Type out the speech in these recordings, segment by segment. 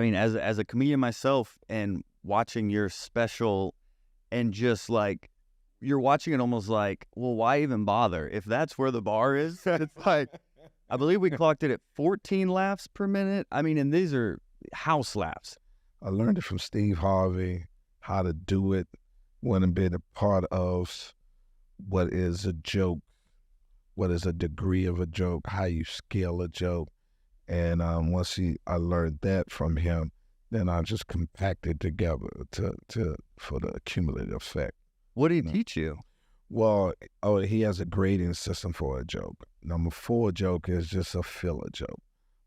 I mean, as a comedian myself and watching your special and just like you're watching it almost like, well, why even bother? If that's where the bar is, it's like I believe we clocked it at 14 laughs per minute. I mean, and these are house laughs. I learned it from Steve Harvey, how to do it, when I've been a part of what is a joke, what is a degree of a joke, how you scale a joke. And I learned that from him, then I just compacted together for the cumulative effect. What did he teach you? Well, he has a grading system for a joke. Number 4 joke is just a filler joke.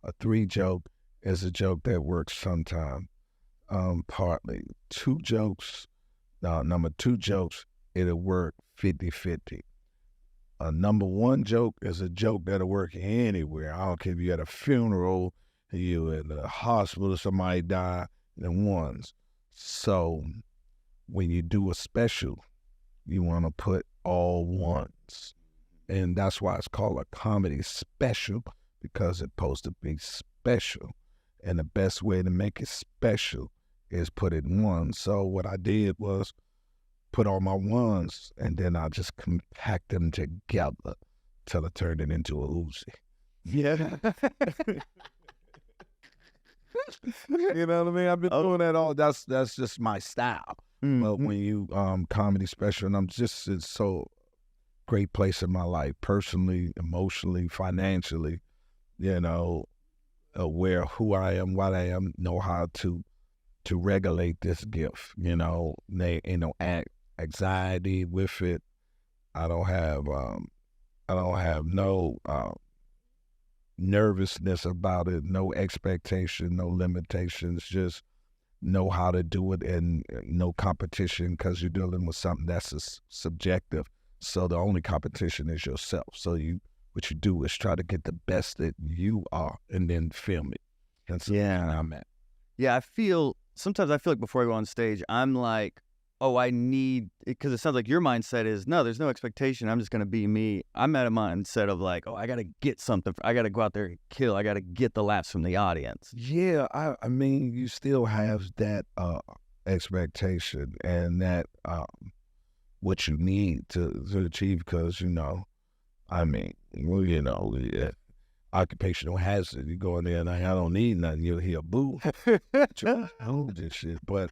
A 3 joke is a joke that works sometime, partly. 2 jokes, number 2 jokes, it'll work 50-50. A number 1 joke is a joke that'll work anywhere. I don't care if you at a funeral, you in the hospital, somebody died, then ones. So when you do a special, you want to put all ones. And that's why it's called a comedy special, because it's supposed to be special. And the best way to make it special is put it in ones. So what I did was put all my ones, and then I just compact them together till I turned it into a Uzi. Yeah. You know what I mean? I've been doing that all. That's just my style. Mm-hmm. But when you comedy special, and it's so great place in my life, personally, emotionally, financially, you know, aware who I am, what I am, know how to regulate this gift. You know, anxiety with it. I don't have no nervousness about it, no expectation, no limitations, just know how to do it, and no competition, because you're dealing with something that's subjective. So the only competition is yourself. So what you do is try to get the best that you are and then film it. That's Yeah. where I'm at. Yeah, sometimes I feel like before I go on stage, I'm like, oh, I need, because it sounds like your mindset is, no, there's no expectation. I'm just going to be me. I'm at a mindset of like, oh, I got to get something. I got to go out there and kill. I got to get the laughs from the audience. Yeah, I mean, you still have that expectation and that what you need to achieve, because, you know, I mean, well, you know, occupational hazard. You go in there and I don't need nothing. You'll hear boo. This shit. But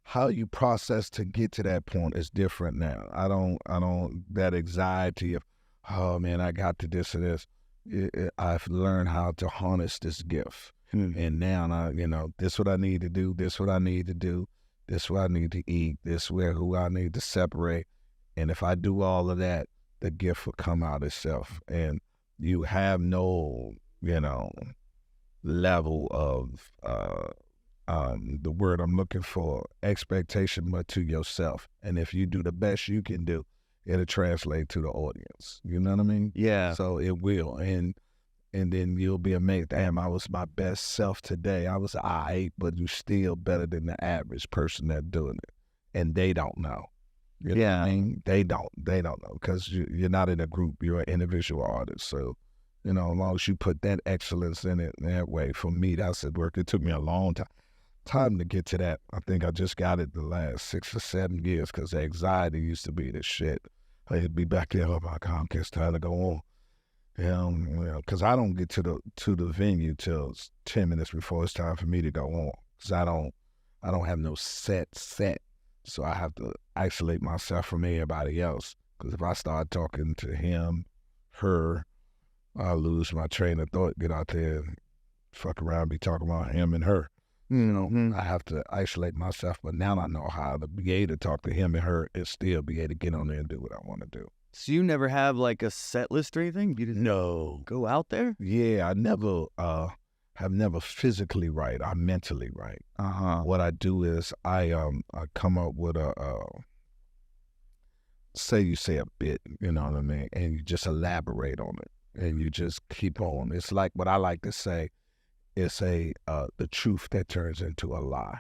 how you process to get to that point is different now. I don't that anxiety of, oh man, I got to this or this. I've learned how to harness this gift. And now this what I need to do, this what I need to do, this what I need to eat, this who I need to separate. And if I do all of that, the gift will come out itself. And you have no, level of the word I'm looking for, expectation, but to yourself. And if you do the best you can do, it'll translate to the audience. You know what I mean? Yeah. So it will. And then you'll be amazed, damn, I was my best self today. I was but you're still better than the average person that's doing it. And they don't know. You know what I mean? They don't know, because you're not in a group. You're an individual artist. So, as long as you put that excellence in it that way, for me, that's at work. It took me a long time to get to that. I think I just got it the last 6 or 7 years, because the anxiety used to be the shit. I'd be back there, oh my God, it's time to go on. Because I don't get to the venue till 10 minutes before it's time for me to go on. Because I don't have no set. So I have to isolate myself from everybody else. Because if I start talking to him, her, I'll lose my train of thought, get out there and fuck around, be talking about him and her. I have to isolate myself, but now I know how to be able to talk to him and her and still be able to get on there and do what I want to do. So you never have like a set list or anything? You just go out there? Yeah, I never have never physically write. I mentally write. What I do is I come up with say a bit, you know what I mean, and you just elaborate on it, and you just keep on. It's like what I like to say. It's the truth that turns into a lie.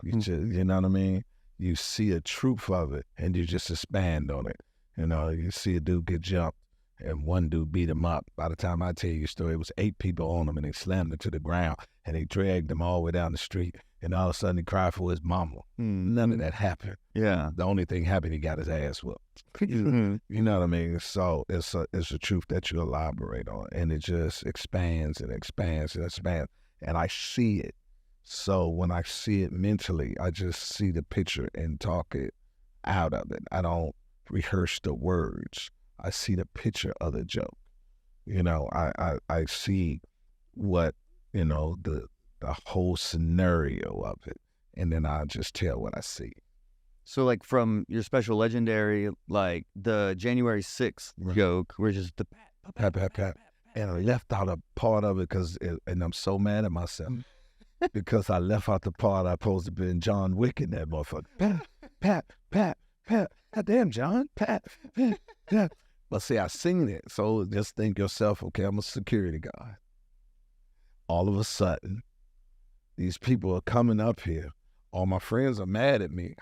You know what I mean? You see a truth of it, and you just expand on it. You see a dude get jumped, and one dude beat him up. By the time I tell you the story, it was 8 people on him, and they slammed him to the ground, and they dragged him all the way down the street, and all of a sudden he cried for his mama. None of that happened. Yeah. The only thing happened, he got his ass whooped. You know what I mean? So it's a truth that you elaborate on, and it just expands and expands and expands, and I see it. So when I see it mentally, I just see the picture and talk it out of it. I don't rehearse the words. I see the picture of the joke. You know, I see what, you know, the whole scenario of it, and then I just tell what I see. So like from your special legendary, like the January 6th joke, where just the pat. And I left out a part of it and I'm so mad at myself because I left out the part I supposed to be in John Wick in that motherfucker. Pat. God damn, John, pat. But see, I seen it. So just think yourself, okay, I'm a security guard. All of a sudden, these people are coming up here. All my friends are mad at me.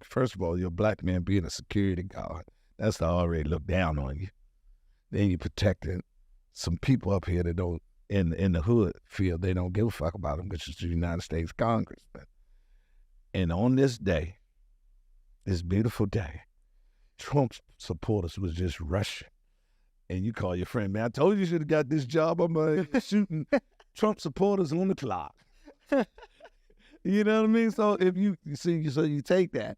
First of all, you're a black man being a security guard. That's to already look down on you. Then you're protecting some people up here that don't, in the hood, feel they don't give a fuck about them, which is the United States Congressman. And on this day, this beautiful day, Trump supporters was just rushing. And you call your friend, man, I told you should have got this job. I'm shooting Trump supporters on the clock. You know what I mean? So if you see, so you take that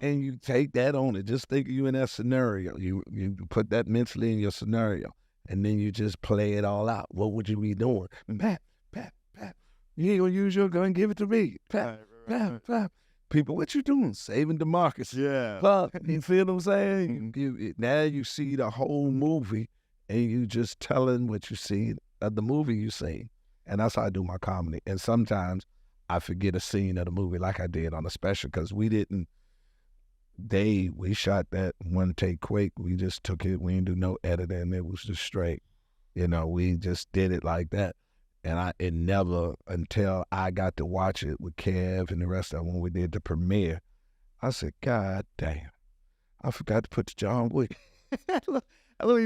and you take that on it. Just think of you in that scenario. You put that mentally in your scenario, and then you just play it all out. What would you be doing? Pat. You ain't gonna use your gun, give it to me. Pat. People, what you doing? Saving democracy. Yeah. You feel what I'm saying? Now you see the whole movie, and you just telling what you see of the movie you see. And that's how I do my comedy. And sometimes I forget a scene of the movie like I did on the special, because we shot that one take quick. We just took it. We didn't do no editing. It was just straight. You know, we just did it like that. And it never, until I got to watch it with Kev and the rest of them when we did the premiere, I said, God damn, I forgot to put the John Wick. I love you